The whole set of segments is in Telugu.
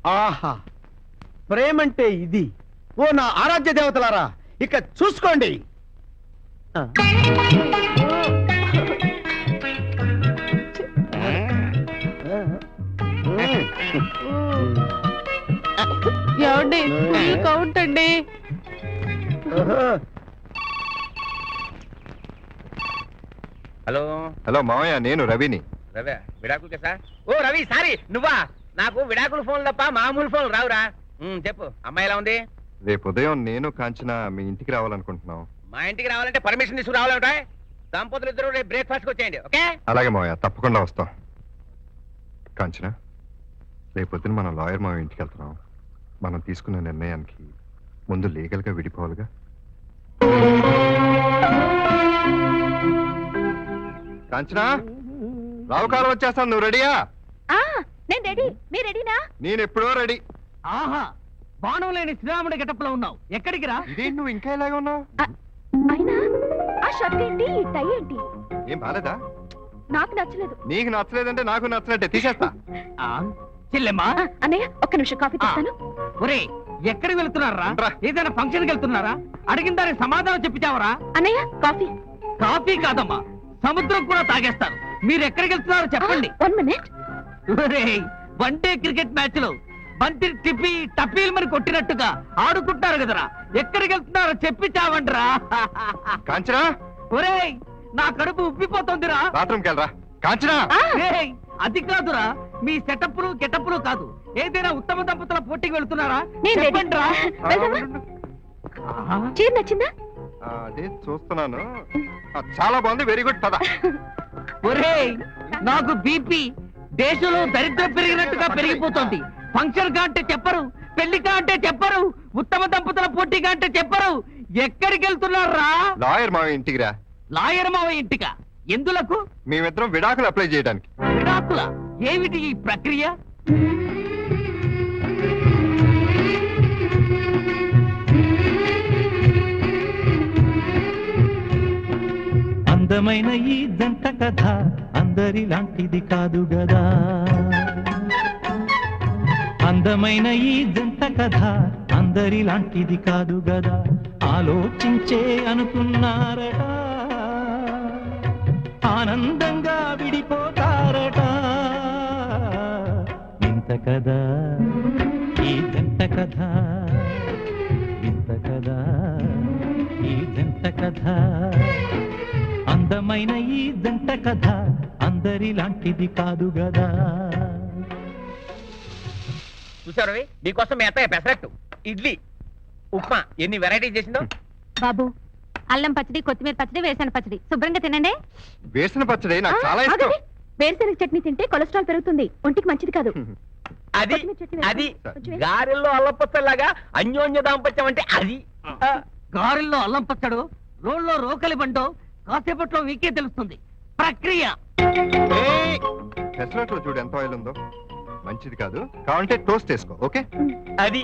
ఆహా, ప్రేమంటే ఇది. ఓ నా ఆరాధ్య దేవతలారా, ఇక చూసుకోండి. ఏమండి కౌంట్ అండి. హలో హలో మావయ్య, నేను రవిని. రవి విడాకులు కదా? ఓ రవి, సారీ నువ్వా? నాకు విడాకుల ఫోన్ తప్ప మామూలు ఫోన్ రావురా. చెప్పు, అమ్మాయి ఎలా ఉంది? రేపు ఉదయం నేను కాంచన మీ ఇంటికి రావాలనుకుంటున్నాం. మా ఇంటికి రావాలంటే పర్మిషన్ తీసుకు రావాలంటే దంపతులు ఇద్దరు రేపు బ్రేక్ఫాస్ట్ వచ్చేయండి. ఓకే? అలాగే మావయ్య, తప్పకుండా వస్తాం. కాంచన, రేపు పొద్దున మనం లాయర్ మావయ్య ఇంటికి వెళ్తున్నాం. మనం తీసుకున్న నిర్ణయానికి ముందు లీగల్ గా విడిపోవాలిగా. కాంచన, రావుకాలం వచ్చేస్తాను, నువ్వు రెడీయా? నేను రెడీ, మీరు రెడీనా? నేను ఎప్పుడో రెడీ. ఆహా, బాణం లేని శ్రీరాముడి గెటప్లో ఉన్నావు. ఎక్కడికి రా? ఇదేంటి నువ్వు ఇంకా ఇలాగే ఉన్నావు? అయినా ఆ షర్ట్ ఏంటి, ఈ టై ఏంటి? ఏం బాలేదా? నాకు నచ్చలేదు. నీకు నచ్చలేదంటే నాకు నచ్చలేటే తీసేస్తా. చెల్లెమ్మా, అన్నయ్య ఒక్క నిమిషం కాఫీ తెస్తాను. ఒరే, ఎక్కడికి వెళ్తున్నారా? రా. ఏదైనా ఫంక్షన్ కి వెళ్తున్నారా? అడిగిన దానికి సమాధానం చెప్పిచావరా? అన్నయ్య కాఫీ. కాఫీ కాదమ్మా, సముద్రం కూడా తాగేస్తారు. మీరు ఎక్కడికి వెళ్తున్నారో చెప్పండి. 1 minute. One day cricket match లో బంతి టిప్పి టపీల్మని కొట్టినట్టుగా ఆడుకుంటారు కదరా. ఎక్కడికి వెళ్తున్నారో చెప్పి చావండిరా. కాంచనా, ఒరేయ్, నా కడుపు ఉబ్బిపోతుందిరా. బాత్రూమ్కి వెళ్ళరా. కాంచనా, ఏయ్, అది కాదురా, మీ సెటప్లు గెటప్లు కాదు. ఏదైనా ఉత్తమ దంపతుల పోటీకి వెళ్తున్నారా? నేను రెడీ. చెప్పండిరా. వెళ్దామా? చీర నచ్చిందా? అదే చూస్తున్నాను. చాలా బాగుంది, వెరీ గుడ్. పద. ఒరేయ్, నాకు బీపీ దేశంలో దరిద్రం పెరిగినట్టుగా పెరిగిపోతుంది. ఫంక్షన్ కా అంటే చెప్పరు, పెళ్లి కా అంటే చెప్పరు, ఉత్తమ దంపతుల పోటీ కా అంటే చెప్పరు. ఎక్కడికి వెళ్తున్నారా? లాయర్ మావయ్య ఇంటికి రా. లాయర్ మావయ్య ఇంటికా? ఎందులకు? మేమిద్దరం విడాకులు అప్లై చేయడానికి. విడాకుల? ఏమిటి ఈ ప్రక్రియ? అందమైన ఈ జంట కథ అందరిలాంటిది కాదు గదా. అందమైన ఈ జంట కథ అందరిలాంటిది కాదు గదా. ఆలోచించే అనుకున్నారట, ఆనందంగా విడిపోతారట. ఇంత కదా ఈ జంట కథ, ఇంత కదా ఈ జంట కథ. అందమైన ఈ జంట కథ అందరిలాంటిది కాదు గదా. చూసారు రవి, నీకోసం మీ అత్తయ్య పెసరట్టు, ఇడ్లీ, ఉప్మా ఎన్ని వెరైటీస్ చేసిందో. బాబు, అల్లం పచ్చడి, కొత్తిమీర పచ్చడి, వేరుశనగ పచ్చడి శుభ్రంగా తినండి. వేసిన పచ్చడి నాకు చాలా ఇష్టం. ఆగండి. వేరుశనగ చట్నీ తింటే కొలెస్ట్రాల్ పెరుగుతుంది, ఒంటికి మంచిది కాదు. అది కొత్తిమీర చట్నీ అది కొంచెం వేసి. గారెల్లో అల్లపచ్చలాగా అన్యోన్య దాంపత్యం అంటే అది. గారెల్లో అల్లం పచ్చడు, రోల్లో రోకలి బండో కాసేపట్లో మీకే తెలుస్తుంది ప్రక్రియ. పెసరట్లో చూడు ఎంత ఆయిల్ ఉందో. మంచిది కాదు, కావాలంటే టోస్ట్ వేసుకో. ఓకే? అది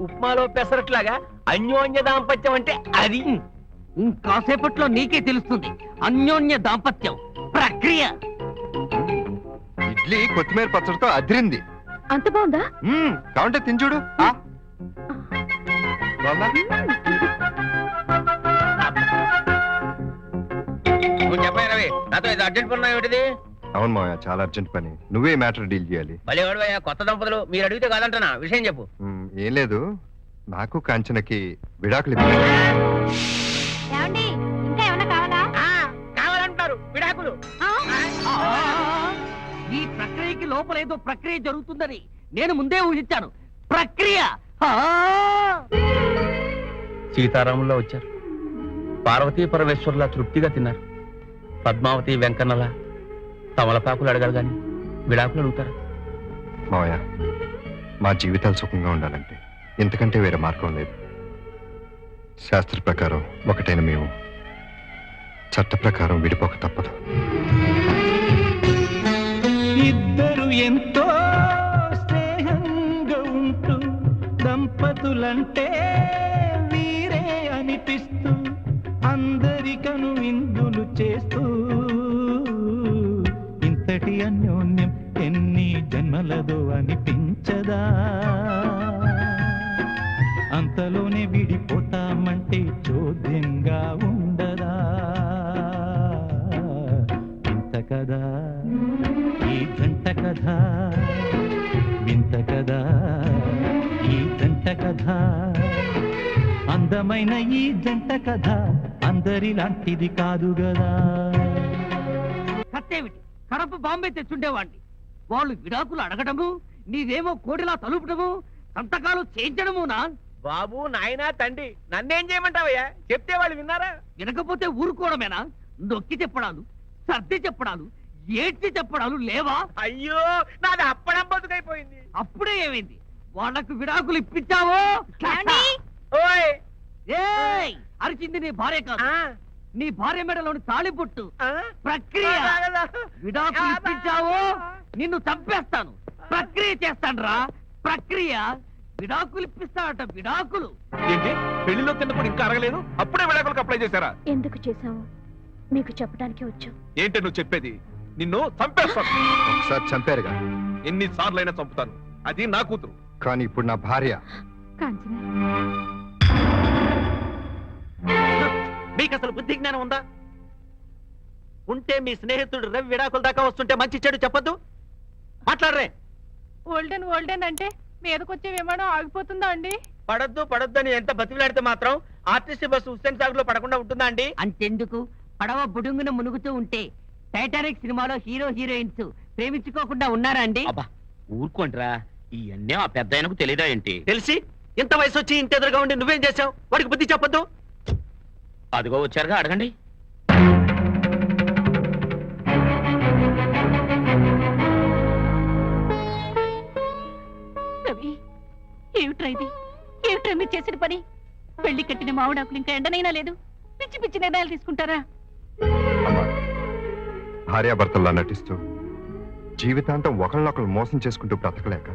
ఉప్మాలో పెసరట్లాగా అన్యోన్య దాంపత్యం అంటే అది. కాసేపట్లో నీకే తెలుస్తుంది అన్యోన్య దాంపత్యం ప్రక్రియ. ఇడ్లీ కొత్తిమీర పచ్చడితో అదిరింది. అంత బాగుందా? కావాలంటే తిని చూడు. బాగుందా? నువ్వు చెప్పాయి రవి, నాతో ఇది అర్జెంట్ పని ఏమిటిది? అవును మావయ్య, చాలా అర్జెంట్ పని. నువ్వే మ్యాటర్ డీల్ చేయాలి. భలే వాడివయ్యా, కొత్త దంపతులు. మీరు అడిగితే కాదంటున్నా, విషయం చెప్పు. ఏం లేదు, నాకు కాంచనకి విడాకులు ఇవ్వాలి. ఏమండి, ఇంకా ఏమన్నా కావాలా? కావాలంటారు విడాకులు. ఈ ప్రక్రియకి లోపల ఏదో ప్రక్రియ జరుగుతుందని నేను ముందే ఊహించాను. ప్రక్రియ. సీతారాముల్లో వచ్చారు, పార్వతీ పరమేశ్వరులా తృప్తిగా తిన్నారు. పద్మావతి వెంకన్నలా తమలపాకులు అడగారు గాని విడాకులు అడుగుతారు. మావయ్య, మా జీవితాలు సుఖంగా ఉండాలంటే ఇంతకంటే వేరే మార్గం లేదు. శాస్త్ర ప్రకారం ఒకటైన మేము చట్ట ప్రకారం విడిపోక తప్పదు. ఇద్దరు ఎంతో స్నేహంగా ఉంటూ దంపతులంటే వీరే అనిపిస్తూ అందరికను విందులు చేస్తూ ఇంతటి అన్యోన్యం ఎన్ని జన్మలదో అనిపించదా అంతలోనే విడిపోతామంటే చోద్యంగా ఉండదా వింత కదా ఈ జంట కథ వింత కదా ఈ జంట కథ అందమైన ఈ జంట కథ అందరిలాంటిది కాదు గదా కత్తేమిటి కడప బాంబే తెచ్చుండేవాణ్ణి. వాళ్ళు విడాకులు అడగడము, నీవేమో కోడిలా తలుపడము, సంతకాలు చేయించడమునా? బాబు నాయనా తండ్రి నన్నేం చేయమంటావయ్యా? చెప్తే వాళ్ళు విన్నారా? వినకపోతే ఊరుకోవడమేనా? నొక్కి చెప్పడాలు, సర్ది చెప్పడాలు, ఏడ్చి చెప్పడాలు లేవా? అయ్యో నాది అప్పడం బతుకైపోయింది. అప్పుడే ఏమైంది? వాళ్ళకు విడాకులు ఇప్పించావో? ఓయ్ ఏయ్! అరిచింది నీ భార్య కాదు, నీ భార్య మెడలోని తాళిబొట్టు. ప్రక్రియ. విడాకులు ఇప్పించావో నిన్ను చంపేస్తాను. ప్రక్రియ చేస్తాను. ప్రక్రియ. విడాకులు ఇప్పిస్తాడట. విడాకులు. ఏంటి పెళ్లిలో తిన్నప్పుడు ఇంకా అరగలేదు, అప్పుడే విడాకులకు అప్లై చేశారా? ఎందుకు చేశావు మీకు చెప్పడానికి వచ్చాం. ఏంటి నువ్వు చెప్పేది? నిన్ను చంపేస్తాను. ఒకసారి చంపారుగా, ఎన్నిసార్లైనా చంపుతాను. అది నా కూతురు. కానీ ఇప్పుడు నా భార్య. కాంచన, మీకు అసలు బుద్ధి జ్ఞానం ఉందా? ఉంటే మీ స్నేహితుడు రవి విడాకుల దాకా వస్తుంటే మంచి చెడు చెప్పొద్దు. మాట్లాడరే. ఓల్డెన్ అంటే మీదకొచ్చే విమానం ఆగిపోతుందా అండి? పడద్దు పడద్దు అని ఎంత బతిలాడితే మాత్రం ఆర్టీసీ బస్సు హుస్సేన్ సాగర్ లో పడకుండా ఉంటుందా అండి? అంతెందుకు, పడవ బుడుంగున మునుగుతూ ఉంటే టైటానిక్ సినిమాలో హీరో హీరోయిన్స్ ప్రేమించుకోకుండా ఉన్నారా అండి? అబ్బా ఊరుకోండిరా, ఇవన్నీ ఆ పెద్ద ఆయనకు తెలియదా ఏంటి? తెలిసి ఇంత వయసు వచ్చి ఇంటి ఎదురుగా ఉండి నువ్వేం చేసావు? వాడికి బుద్ధి చెప్పొద్దు. అదిగో వచ్చారుగా, అడగండి. రవి, ఏమిట్రా ఇది? ఏమిట్రా మీరు చేసిన పని? పెళ్లి కట్టిన మామిడాకులు ఇంకా ఎండనైనా లేదు, పిచ్చి పిచ్చి నిర్ణయాలు తీసుకుంటారా? అమ్మా, భార్యాభర్తల్లా నటిస్తూ జీవితాంతం ఒకరినొకరు మోసం చేసుకుంటూ బ్రతకలేక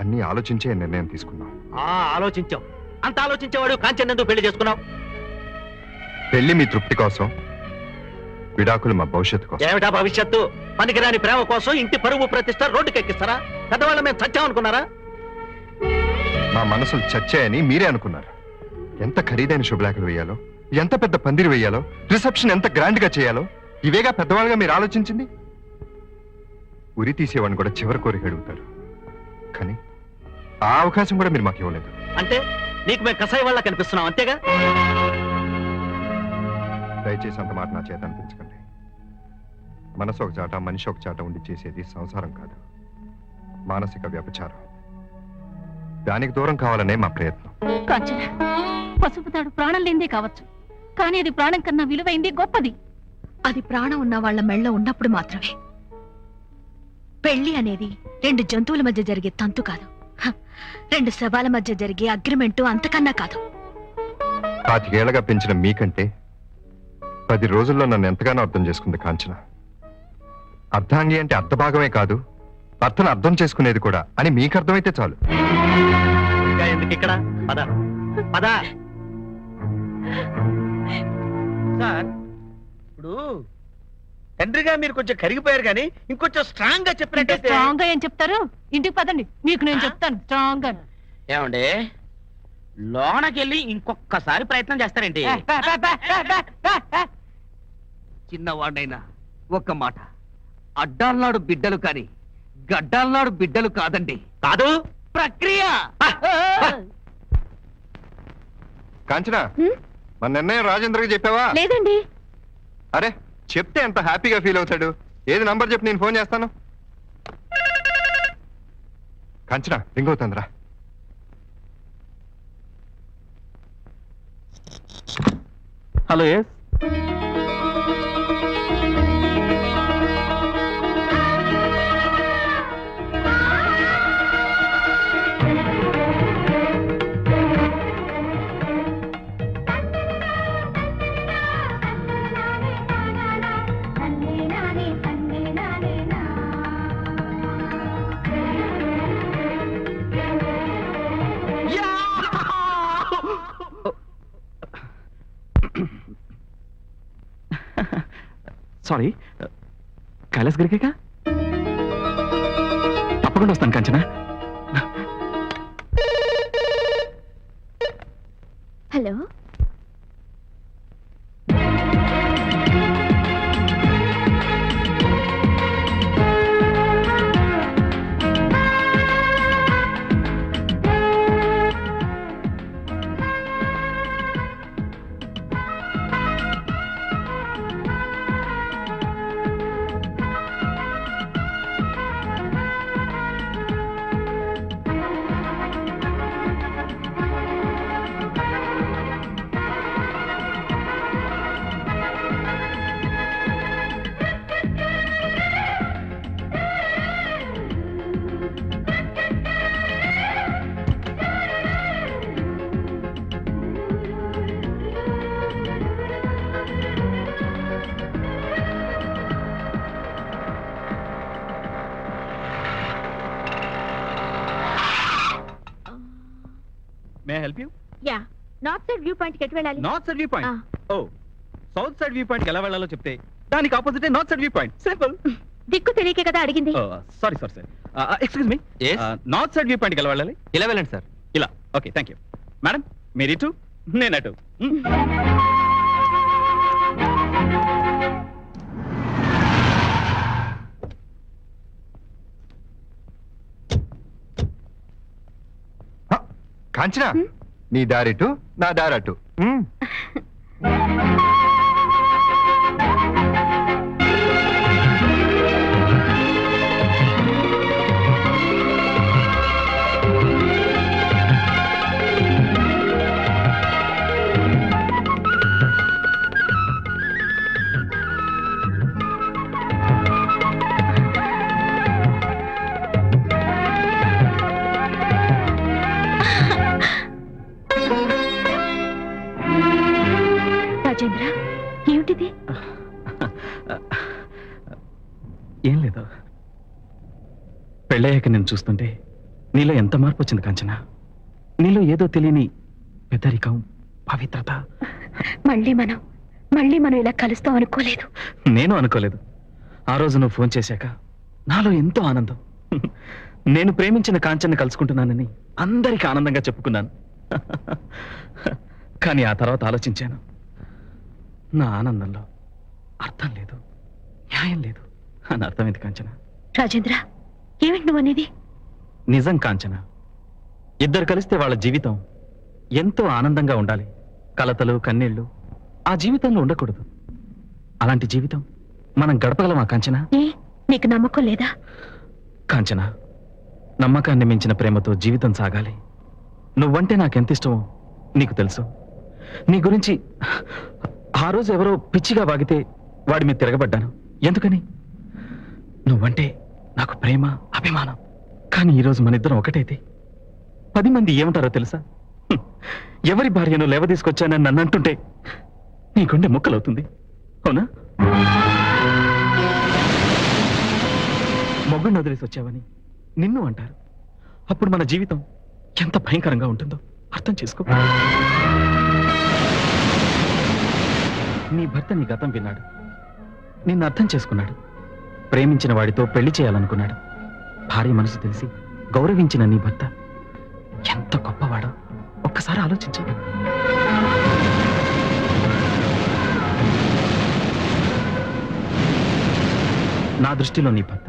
అన్ని ఆలోచించే నిర్ణయం తీసుకున్నాం. ఆలోచించావు. అంత ఆలోచించేవాడు కాంచన్ ఎందుకు పెళ్లి చేసుకున్నావు? పెళ్లి మీ తృప్తి కోసం, విడాకులు మా భవిష్యత్తు కోసం. ఏమిటా భవిష్యత్తు? పనికిరాని ప్రేమ కోసం ఇంటి పరువు ప్రతిష్ట రోడ్డుకెక్కిస్తారా? పెద్దవాళ్ళ మేము చచ్చామనుకున్నారా? మా మనసులు చచ్చాయని మీరే అనుకున్నారు. ఎంత ఖరీదైన శుభలేఖలు వేయాలో, ఎంత పెద్ద పందిరి వేయాలో, రిసెప్షన్ ఎంత గ్రాండ్ గా చేయాలో ఇవేగా పెద్దవాళ్ళుగా మీరు ఆలోచించింది. ఉరి తీసేవాడిని కూడా చివరి కోరిక అడుగుతారు, కానీ ఆ అవకాశం కూడా మీరు మాకు ఇవ్వలేదు. అంటే నీకు మేము కసాయి వాళ్ళ కనిపిస్తున్నాం అంతేగా? దయచేసి అంత మాట నా చేత అనిపించకండి. మనసు ఒక చాట, మనిషి ఒక చాట ఉండి చేసేది సంసారం కాదు, మానసిక వ్యభిచారం. దానికి దూరం కావాలనే మా ప్రయత్నం. కాంచన, పసుపు తాడు ప్రాణం లేనిదే కావచ్చు, కానీ అది ప్రాణం కన్నా విలువైంది, గొప్పది. అది ప్రాణం ఉన్న వాళ్ళ మెళ్ళ ఉన్నప్పుడు మాత్రమే. పెళ్లి అనేది రెండు జంతువుల మధ్య జరిగే తంతు కాదు, రెండు శవాల మధ్య జరిగే అగ్రిమెంటు అంతకన్నా కాదు. 25 ఏళ్లగా పెంచిన మీకంటే 10 రోజుల్లో నన్ను ఎంతగానో అర్థం చేసుకుంది కాంచన. అర్ధాంగి అంటే అర్ధభాగమే కాదు, భర్తను అర్థం చేసుకునేది కూడా అని మీకు అర్థమైతే చాలు. ఇంకా ఎందుకు ఇక్కడ? పద పద. సార్ ఇప్పుడు తండ్రిగా మీరు కొంచెం కరిగిపోయారు కానీ ఇంకొంచెం స్ట్రాంగ్ గా చెప్పినట్టే. స్ట్రాంగ్ గా ఏం చెప్తారు? ఇంటికి పదండి, మీకు నేను చెప్తాను స్ట్రాంగ్ గా. ఏమండి లోనకెళ్ళి ఇంకొకసారి ప్రయత్నం చేస్తారేంటి? చిన్నవాడైనా ఒక్క మాట, అడ్డాలనాడు బిడ్డలు కాని గడ్డాలనాడు బిడ్డలు కాదండి. కాదు ప్రక్రియ. కాంచన, మన నిర్ణయం రాజేంద్రకి చెప్పావా? లేదండి. అరే చెప్తే ఎంత హ్యాపీగా ఫీల్ అవుతాడు. ఏది నంబర్ చెప్పి నేను ఫోన్ చేస్తాను. కాంచన రింగ్ అవుతుందిరా. Hello, yes. సారీ, కైలాస్ గారికేగా? తప్పకుండా తప్పకుండా వస్తాను Kanchana. Hello, may help you? Yeah, north side view point కి వెళ్ళాలి. North side view point. Oh, south side view point ఎలా వెళ్ళాలో చెప్తే దానికి opposite north side view point. Simple. దిక్కు తెలియకే కదా అడిగింది. Sorry sir. Excuse me, north side view point ఎలా వెళ్ళాలి? ఇలా వెళ్ళండి సార్. ఇలా. Okay, thank you. మేడం, మీరు ఇటు, నేను అటు. కాంచన, నీ దారిటు నా దారటు. రాజేంద్ర, ఏమిటిది? ఏం లేదు, పెళ్ళయ్యాక నేను చూస్తుంటే నీలో ఎంత మార్పు వచ్చింది కాంచన. నీలో ఏదో తెలియని పెద్దరికం, పవిత్రత. మళ్ళీ మనం ఇలా కలుస్తాం అనుకోలేదు. నేను అనుకోలేదు. ఆ రోజు నువ్వు ఫోన్ చేశాక నాలో ఎంతో ఆనందం. నేను ప్రేమించిన కాంచన్ని కలుసుకుంటున్నానని అందరికీ ఆనందంగా చెప్పుకున్నాను. కానీ ఆ తర్వాత ఆలోచించాను, నా ఆనందంలో అర్థం లేదు, న్యాయం లేదు అని అర్థమైంది కాంచన. రాజేంద్ర, ఏమిటి నువ్వు అనేది? నిజం కాంచన, ఇద్దరు కలిస్తే వాళ్ళ జీవితం ఎంతో ఆనందంగా ఉండాలి. కలతలు, కన్నీళ్లు ఆ జీవితంలో ఉండకూడదు. అలాంటి జీవితం మనం గడపగలమా కాంచన? ఏ, నీకు నమ్మకం లేదా? కాంచన, నమ్మకాన్ని మించిన ప్రేమతో జీవితం సాగాలి. నువ్వంటే నాకెంత ఇష్టమో నీకు తెలుసు. నీ గురించి ఆ రోజు ఎవరో పిచ్చిగా వాగితే వాడి మీద తిరగబడ్డాను. ఎందుకని? నువ్వంటే నాకు ప్రేమ, అభిమానం. కానీ ఈరోజు మన ఇద్దరం ఒకటైతే 10 మంది ఏమంటారో తెలుసా? ఎవరి భార్యను లేవ తీసుకొచ్చానని నన్ను అంటుంటే నీ గుండె ముక్కలవుతుంది. అవునా? మొగ్గును వదిలేసి వచ్చావని నిన్ను అంటారు. అప్పుడు మన జీవితం ఎంత భయంకరంగా ఉంటుందో అర్థం చేసుకో. నీ భర్త నీ గతం విన్నాడు, నిన్ను అర్థం చేసుకున్నాడు, ప్రేమించిన వాడితో పెళ్లి చేయాలనుకున్నాడు. భార్య మనసు తెలిసి గౌరవించిన నీ భర్త ఎంత గొప్పవాడో ఒక్కసారి ఆలోచించు. నా దృష్టిలో నీ భర్త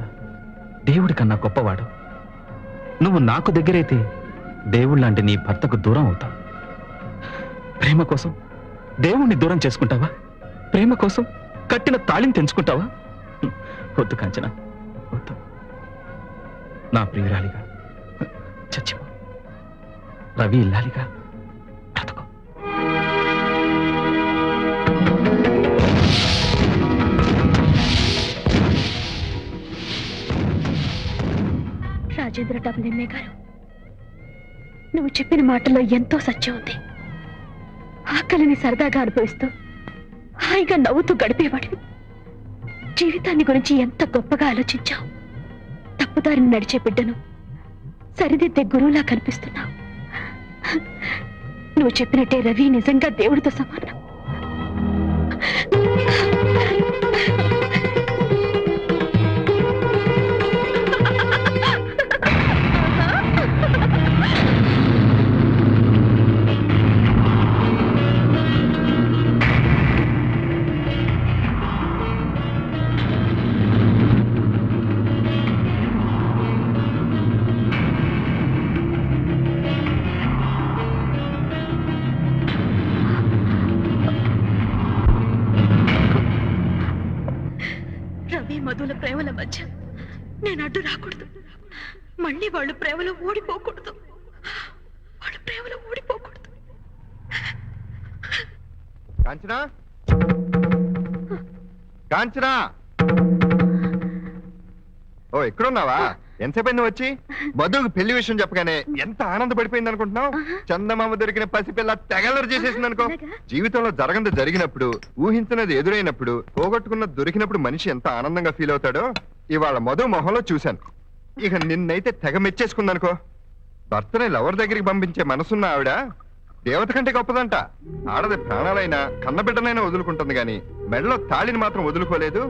దేవుడి కన్నా గొప్పవాడు. నువ్వు నాకు దగ్గరైతే దేవుళ్ళంటే నీ భర్తకు దూరం అవుతావు. ప్రేమ కోసం దేవుణ్ణి దూరం చేసుకుంటావా? ప్రేమ కోసం కట్టిన తాళిని తెంచుకుంటావా? వద్దు కాంచన, వద్దు. నా ప్రియురాలిగా చచ్చిపో, రవి ఇల్లాలిగా బ్రతుకో. రాజేంద్ర డబ్ల్యూఎంఏ గారు, నువ్వు చెప్పిన మాటల్లో ఎంతో సత్యం ఉంది. ఆకలిని సరదాగా అనుభవిస్తూ హాయిగా నవ్వుతూ గడిపేవాడివి. జీవితాన్ని గురించి ఎంత గొప్పగా ఆలోచించావు. తప్పుదారిని నడిచే బిడ్డను సరిదిద్దే గురువులా కనిపిస్తున్నావు. నువ్వు చెప్పినట్టే రవి నిజంగా దేవుడితో సమానం. ప్రేమల ప్రేమల మధ్య నేను అడ్డు రాకూడదు. మళ్ళీ వాళ్ళు ప్రేమలో ఓడిపోకూడదు. వాళ్ళు ప్రేమలో ఓడిపోకూడదు. కాంచనా, కాంచనా, ఓ ఎక్కడున్నావా? ఎంతసేపు నువ్వు వచ్చి? మధుకు పెళ్లి విషయం చెప్పగానే ఎంత ఆనందపడిపోయింది అనుకుంటున్నావు? చందమామ దొరికిన పసిపిల్ల తెగలరు చేసేసింది అనుకో. జీవితంలో జరగంది జరిగినప్పుడు, ఊహించినది ఎదురైనప్పుడు, పోగొట్టుకున్నది దొరికినప్పుడు మనిషి ఎంత ఆనందంగా ఫీల్ అవుతాడో ఇవాళ మధు మొహంలో చూశాను. ఇక నిన్నైతే తెగ మెచ్చేసుకుందనుకో. భర్తని లవర్ దగ్గరికి పంపించే మనసున్న ఆవిడ దేవత కంటే గొప్పదంట. ఆడది ప్రాణాలైనా కన్నబిడ్డనైనా వదులుకుంటుంది గాని మెడలో తాళిని మాత్రం వదులుకోలేదు.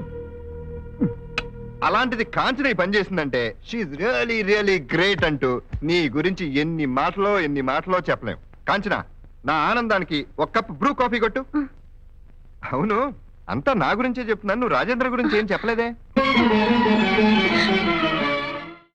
అలాంటిది కాంచన ఈ పని చేసిందంటే షీఈ్ రియలీ రియలీ గ్రేట్ అంటూ నీ గురించి ఎన్ని మాటలో చెప్పలేం. కాంచన, నా ఆనందానికి ఒక కప్ బ్రూ కాఫీ కొట్టు. అవును, అంతా నా గురించే చెప్తున్నాను, నువ్వు రాజేంద్ర గురించి ఏం చెప్పలేదే?